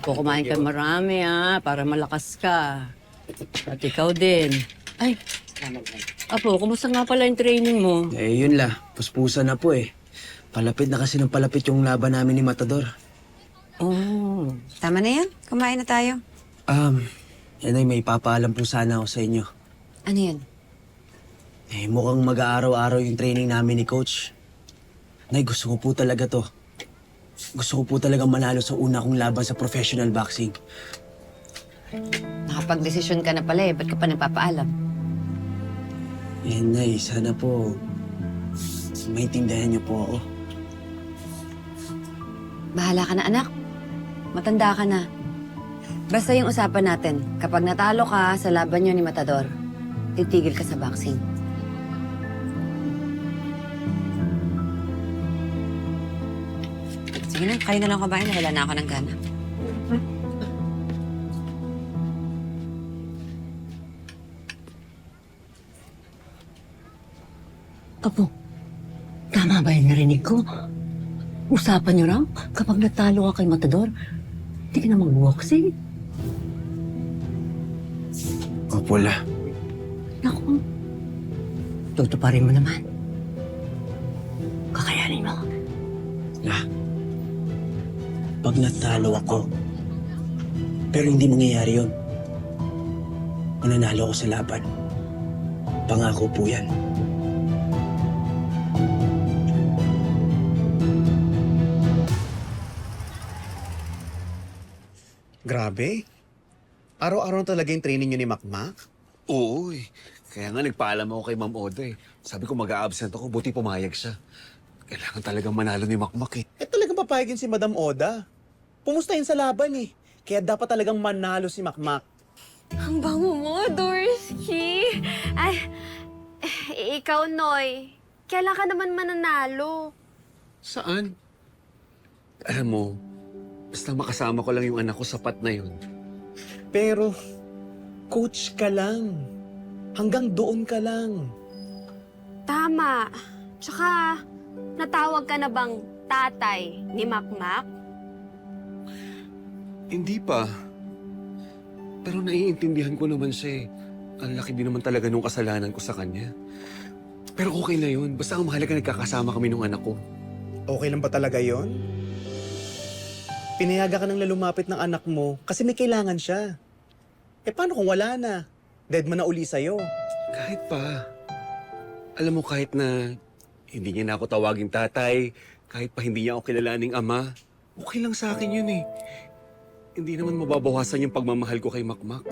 Apo, kumain ka marami para malakas ka. At ikaw din. Ay, Apo, kumusta nga pala yung training mo? Yun la. Puspusan na po eh. Palapit na kasi ng palapit yung laban namin ni Matador. Oh, Tama na yan. Kumain na tayo. Yan ay may papaalam po sana ako sa inyo. Ano yan? Mukhang mag-aaraw-araw yung training namin ni Coach. Nay, gusto ko po talaga to. Gusto ko po talaga manalo sa una kong laban sa professional boxing. Nakapag-desisyon ka na pala eh. Ba't ka pa nagpapaalam? Nay, sana po maintindihan niyo po ako. Bahala ka na, anak. Matanda ka na. Basta yung usapan natin, kapag natalo ka sa laban niyo ni Matador, titigil ka sa boxing. Sige na, kayo na lang kumain. Wala na ako ng gana. Apo, tama ba yung narinig ko? Usapan niyo raw, kapag natalo ka kay Matador, hindi ka na mag-boxing. Opo, la. Naku, tutuparin mo naman. Kakayanin mo. La, pag natalo ako, pero hindi mangyayari yun. Mananalo ako sa laban. Pangako po yan. Grabe. Araw-araw na talaga yung training niyo ni Makmak? Oo eh. Kaya nga nagpaalam ako kay Ma'am Oda eh. Sabi ko mag-a-absent ako, buti pumayag siya. Kailangan talagang manalo ni Makmak eh. Talagang papayag yun si Madam Oda. Pumustahin sa laban eh. Kaya dapat talagang manalo si Makmak. Ang bango mo, Dorsky. Ay, ikaw, Noy. Kailan ka naman mananalo? Saan? Alam mo, basta makasama ko lang yung anak ko, sapat na yun. Pero, coach ka lang. Hanggang doon ka lang. Tama. Tsaka, natawag ka na bang tatay ni Makmak? Hindi pa. Pero naiintindihan ko naman siya eh. Ang laki din naman talaga nung kasalanan ko sa kanya. Pero okay na yun. Basta ang mahalaga nagkakasama kami nung anak ko. Okay lang ba talaga yon? Pinayaga ka nang lumapit ng anak mo kasi may kailangan siya. Paano kung wala na? Dead man na uli sa'yo. Kahit pa. Alam mo, kahit na hindi niya na ako tawaging tatay, kahit pa hindi niya ako kilalaning ama, okay lang sa akin yun eh. Hindi naman mababawasan yung pagmamahal ko kay Makmak.